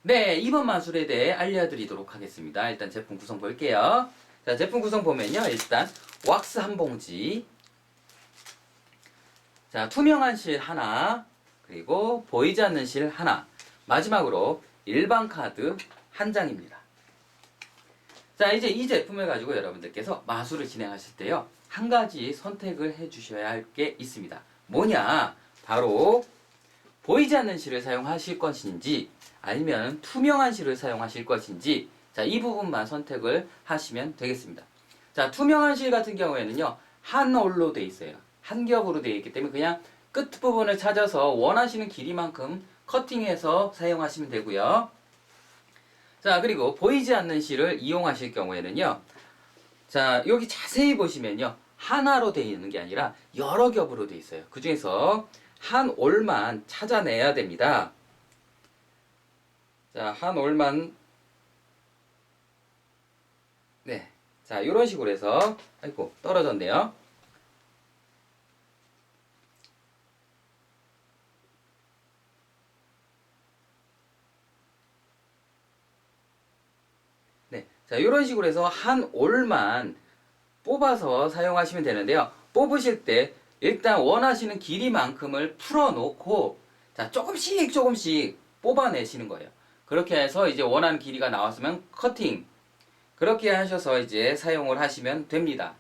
네, 이번 마술에 대해 알려드리도록 하겠습니다. 일단 제품 구성 볼게요. 자, 제품 구성 보면요. 일단 왁스 한 봉지, 자, 투명한 실 하나, 그리고 보이지 않는 실 하나, 마지막으로 일반 카드 한 장입니다. 자, 이제 이 제품을 가지고 여러분들께서 마술을 진행하실 때요. 한 가지 선택을 해 주셔야 할 게 있습니다. 뭐냐? 바로 보이지 않는 실을 사용하실 것인지 아니면 투명한 실을 사용하실 것인지, 자, 이 부분만 선택을 하시면 되겠습니다. 자, 투명한 실 같은 경우에는요. 한 올로 되어 있어요. 한 겹으로 되어 있기 때문에 그냥 끝부분을 찾아서 원하시는 길이만큼 커팅해서 사용하시면 되고요. 자, 그리고 보이지 않는 실을 이용하실 경우에는요. 자, 여기 자세히 보시면요. 하나로 되어 있는 게 아니라 여러 겹으로 되어 있어요. 그 중에서 한 올만 찾아내야 됩니다. 자, 한 올만, 네. 자, 이런 식으로 해서, 아이고, 떨어졌네요. 네. 자, 이런 식으로 해서 한 올만 뽑아서 사용하시면 되는데요. 뽑으실 때 일단 원하시는 길이만큼을 풀어놓고, 자, 조금씩 뽑아내시는 거예요. 그렇게 해서 이제 원하는 길이가 나왔으면 커팅. 그렇게 하셔서 이제 사용을 하시면 됩니다.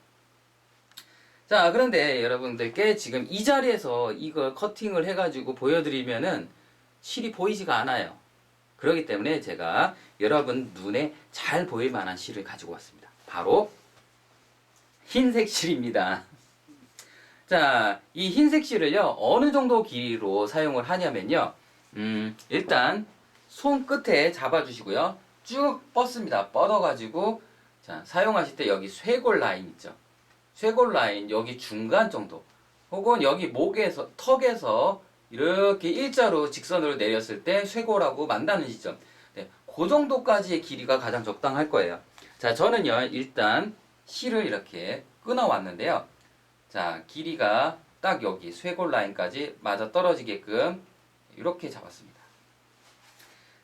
자, 그런데 여러분들께 지금 이 자리에서 이걸 커팅을 해가지고 보여드리면은 실이 보이지가 않아요. 그렇기 때문에 제가 여러분 눈에 잘 보일 만한 실을 가지고 왔습니다. 바로 흰색 실입니다. 자, 이 흰색 실을요, 어느 정도 길이로 사용을 하냐면요, 일단 손끝에 잡아주시고요, 쭉 뻗습니다. 뻗어가지고, 자, 사용하실 때 여기 쇄골 라인 있죠? 쇄골 라인 여기 중간 정도, 혹은 여기 목에서, 턱에서 이렇게 일자로 직선으로 내렸을 때 쇄골하고 만나는 지점, 네, 그 정도까지의 길이가 가장 적당할 거예요. 자, 저는요, 일단 실을 이렇게 끊어 왔는데요. 자, 길이가 딱 여기 쇄골 라인까지 맞아 떨어지게끔 이렇게 잡았습니다.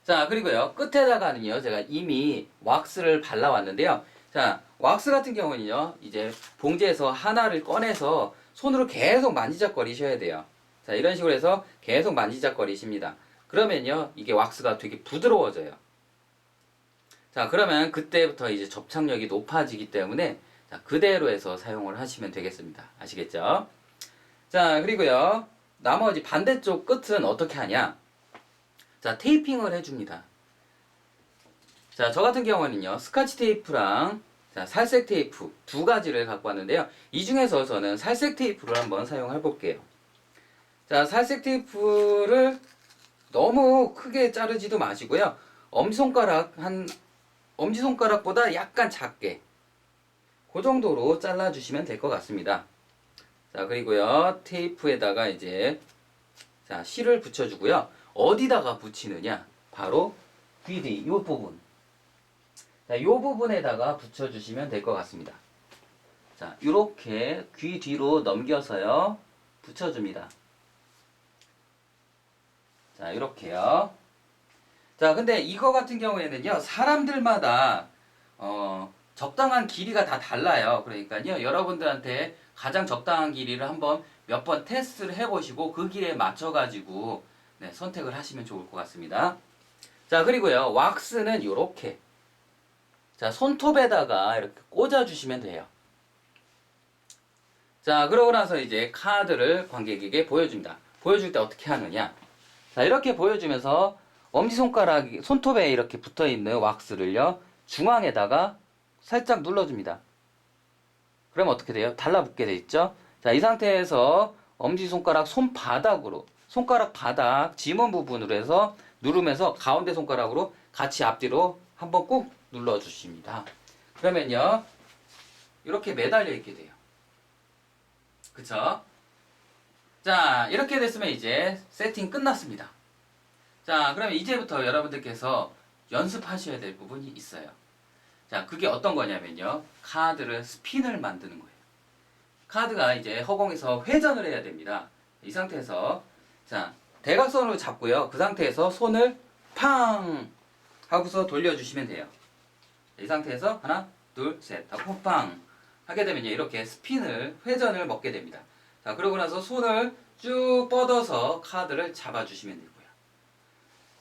자, 그리고요, 끝에다가는요, 제가 이미 왁스를 발라왔는데요. 자, 왁스 같은 경우는요, 이제 봉지에서 하나를 꺼내서 손으로 계속 만지작거리셔야 돼요. 자, 이런 식으로 해서 계속 만지작거리십니다. 그러면요, 이게 왁스가 되게 부드러워져요. 자, 그러면 그때부터 이제 접착력이 높아지기 때문에, 자, 그대로 해서 사용을 하시면 되겠습니다. 아시겠죠? 자, 그리고요, 나머지 반대쪽 끝은 어떻게 하냐? 자, 테이핑을 해줍니다. 자, 저 같은 경우는요, 스카치 테이프랑, 자, 살색 테이프 두 가지를 갖고 왔는데요. 이 중에서 저는 살색 테이프를 한번 사용해 볼게요. 자, 살색 테이프를 너무 크게 자르지도 마시고요. 엄지손가락보다 약간 작게, 그 정도로 잘라주시면 될 것 같습니다. 자, 그리고요, 테이프에다가 이제, 자, 실을 붙여주고요. 어디다가 붙이느냐? 바로 귀 뒤, 요 부분. 자, 요 부분에다가 붙여주시면 될 것 같습니다. 자, 요렇게 귀 뒤로 넘겨서요, 붙여줍니다. 자, 요렇게요. 자, 근데 이거 같은 경우에는요, 사람들마다, 적당한 길이가 다 달라요. 그러니까요, 여러분들한테 가장 적당한 길이를 한번 몇 번 테스트를 해보시고, 그 길에 맞춰가지고, 네, 선택을 하시면 좋을 것 같습니다. 자, 그리고요, 왁스는 요렇게. 자, 손톱에다가 이렇게 꽂아주시면 돼요. 자, 그러고 나서 이제 카드를 관객에게 보여줍니다. 보여줄 때 어떻게 하느냐. 자, 이렇게 보여주면서 엄지손가락이 손톱에 이렇게 붙어있는 왁스를요, 중앙에다가 살짝 눌러줍니다. 그러면 어떻게 돼요? 달라붙게 돼 있죠? 자, 이 상태에서 엄지손가락 손바닥으로, 손가락 바닥 지문 부분으로 해서 누르면서 가운데 손가락으로 같이 앞뒤로 한번 꾹 눌러주십니다. 그러면요, 이렇게 매달려 있게 돼요. 그쵸? 자, 이렇게 됐으면 이제 세팅 끝났습니다. 자, 그러면 이제부터 여러분들께서 연습하셔야 될 부분이 있어요. 자, 그게 어떤 거냐면요, 카드를 스핀을 만드는 거예요. 카드가 이제 허공에서 회전을 해야 됩니다. 이 상태에서, 자, 대각선으로 잡고요. 그 상태에서 손을 팡 하고서 돌려주시면 돼요. 이 상태에서 하나, 둘, 셋 하고 빵 하게 되면요, 이렇게 스핀을, 회전을 먹게 됩니다. 자, 그러고 나서 손을 쭉 뻗어서 카드를 잡아주시면 되고요.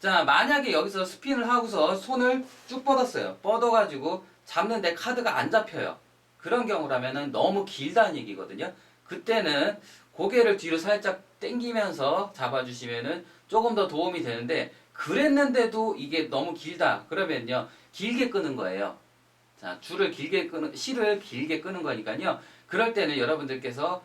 자, 만약에 여기서 스핀을 하고서 손을 쭉 뻗었어요. 뻗어가지고 잡는데 카드가 안 잡혀요. 그런 경우라면은 너무 길다는 얘기거든요. 그때는 고개를 뒤로 살짝 당기면서 잡아주시면은 조금 더 도움이 되는데, 그랬는데도 이게 너무 길다 그러면요, 길게 끄는 거예요. 자, 줄을 길게 끄는, 실을 길게 끄는 거니까요. 그럴 때는 여러분들께서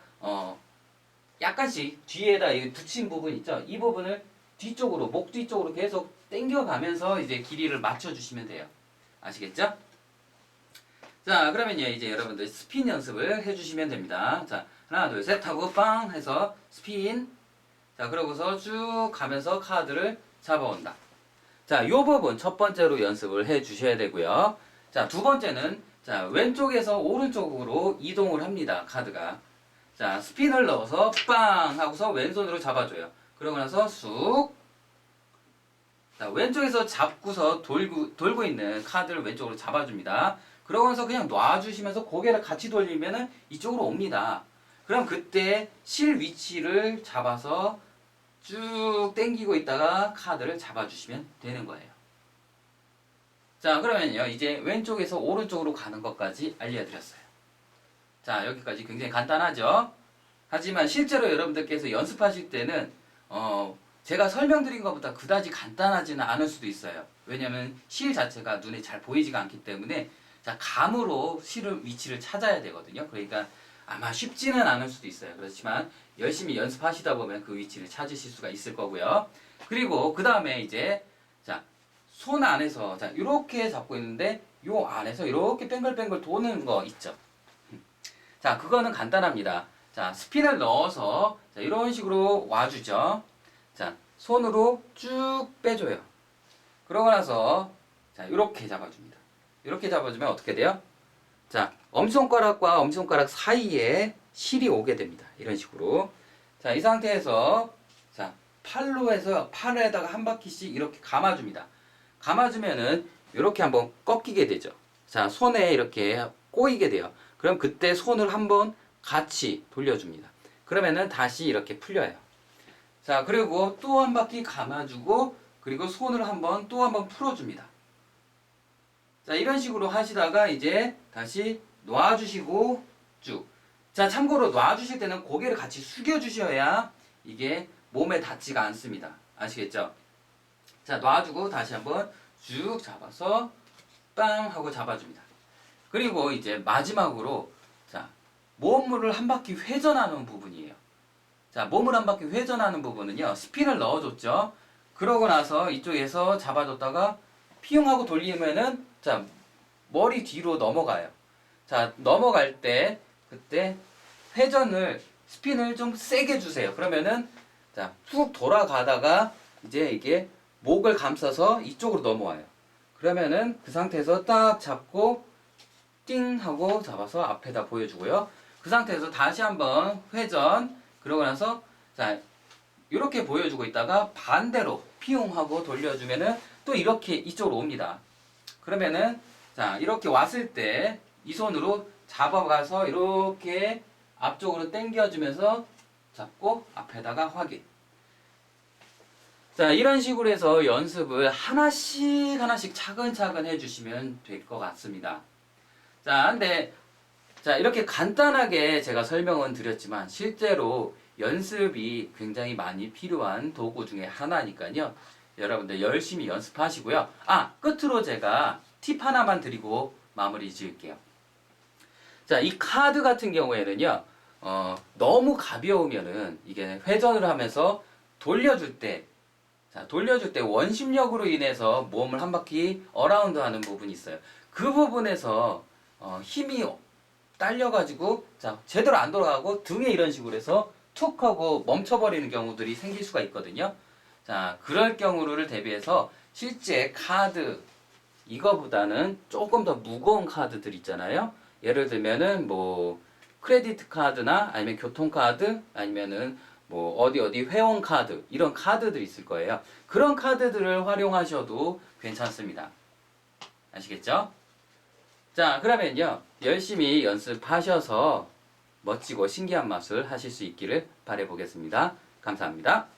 약간씩 뒤에다 붙인 부분 있죠? 이 부분을 뒤쪽으로, 목 뒤쪽으로 계속 당겨가면서 이제 길이를 맞춰주시면 돼요. 아시겠죠? 자, 그러면요, 이제 여러분들 스핀 연습을 해주시면 됩니다. 자, 하나, 둘, 셋 하고 빵 해서 스핀. 자, 그러고서 쭉 가면서 카드를 잡아온다. 자, 요 부분 첫 번째로 연습을 해주셔야 되고요. 자, 두 번째는, 자, 왼쪽에서 오른쪽으로 이동을 합니다. 카드가. 자, 스핀을 넣어서 빵 하고서 왼손으로 잡아줘요. 그러고 나서 쑥. 자, 왼쪽에서 잡고서 돌고 있는 카드를 왼쪽으로 잡아줍니다. 그러면서 그냥 놔주시면서 고개를 같이 돌리면은 이쪽으로 옵니다. 그럼 그때 실 위치를 잡아서 쭉 당기고 있다가 카드를 잡아주시면 되는 거예요. 자, 그러면요, 이제 왼쪽에서 오른쪽으로 가는 것까지 알려드렸어요. 자, 여기까지 굉장히 간단하죠? 하지만 실제로 여러분들께서 연습하실 때는 제가 설명드린 것보다 그다지 간단하지는 않을 수도 있어요. 왜냐면 실 자체가 눈에 잘 보이지가 않기 때문에, 자, 감으로 실을 위치를 찾아야 되거든요. 그러니까 아마 쉽지는 않을 수도 있어요. 그렇지만 열심히 연습하시다 보면 그 위치를 찾으실 수가 있을 거고요. 그리고 그 다음에 이제, 자, 손 안에서, 자, 이렇게 잡고 있는데 요 안에서 이렇게 뱅글뱅글 도는 거 있죠. 자, 그거는 간단합니다. 자, 스핀을 넣어서, 자, 이런 식으로 와주죠. 자, 손으로 쭉 빼줘요. 그러고 나서, 자, 이렇게 잡아줍니다. 이렇게 잡아주면 어떻게 돼요? 자, 엄지손가락과 엄지손가락 사이에 실이 오게 됩니다. 이런 식으로. 자, 이 상태에서, 자, 팔로 해서 팔에다가 한 바퀴씩 이렇게 감아줍니다. 감아주면은 이렇게 한번 꺾이게 되죠. 자, 손에 이렇게 꼬이게 돼요. 그럼 그때 손을 한번 같이 돌려줍니다. 그러면은 다시 이렇게 풀려요. 자, 그리고 또 한 바퀴 감아주고, 그리고 손을 또 한번 풀어줍니다. 자, 이런 식으로 하시다가 이제 다시 놔주시고 쭉. 자, 참고로 놔주실 때는 고개를 같이 숙여주셔야 이게 몸에 닿지가 않습니다. 아시겠죠? 자, 놔주고 다시 한번 쭉 잡아서 빵 하고 잡아줍니다. 그리고 이제 마지막으로, 자, 몸을 한 바퀴 회전하는 부분이에요. 자, 몸을 한 바퀴 회전하는 부분은요, 스핀을 넣어줬죠. 그러고 나서 이쪽에서 잡아줬다가 피웅 하고 돌리면은, 자, 머리 뒤로 넘어가요. 자, 넘어갈 때 그때 회전을, 스핀을 좀 세게 주세요. 그러면은, 자, 훅 돌아가다가 이제 이게 목을 감싸서 이쪽으로 넘어와요. 그러면은 그 상태에서 딱 잡고 띵 하고 잡아서 앞에다 보여주고요. 그 상태에서 다시 한번 회전. 그러고 나서, 자, 이렇게 보여주고 있다가 반대로 피웅 하고 돌려주면은 또 이렇게 이쪽으로 옵니다. 그러면은, 자, 이렇게 왔을 때 이 손으로 잡아가서 이렇게 앞쪽으로 당겨주면서 잡고 앞에다가 확인. 자, 이런 식으로 해서 연습을 하나씩 차근차근 해주시면 될 것 같습니다. 자, 근데, 자, 이렇게 간단하게 제가 설명은 드렸지만 실제로 연습이 굉장히 많이 필요한 도구 중에 하나니까요. 여러분들 열심히 연습하시고요. 아, 끝으로 제가 팁 하나만 드리고 마무리 지을게요. 자, 이 카드 같은 경우에는요, 너무 가벼우면은 이게 회전을 하면서 돌려줄 때, 자, 돌려줄 때 원심력으로 인해서 몸을 한 바퀴 어라운드 하는 부분이 있어요. 그 부분에서 힘이 딸려가지고, 자, 제대로 안 돌아가고 등에 이런 식으로 해서 툭 하고 멈춰버리는 경우들이 생길 수가 있거든요. 자, 그럴 경우를 대비해서 실제 카드, 이거보다는 조금 더 무거운 카드들 있잖아요. 예를 들면은 뭐 크레디트 카드나 아니면 교통카드, 아니면은 뭐 어디 회원 카드 이런 카드들이 있을 거예요. 그런 카드들을 활용하셔도 괜찮습니다. 아시겠죠? 자, 그러면요. 열심히 연습하셔서 멋지고 신기한 마술 하실 수 있기를 바라보겠습니다. 감사합니다.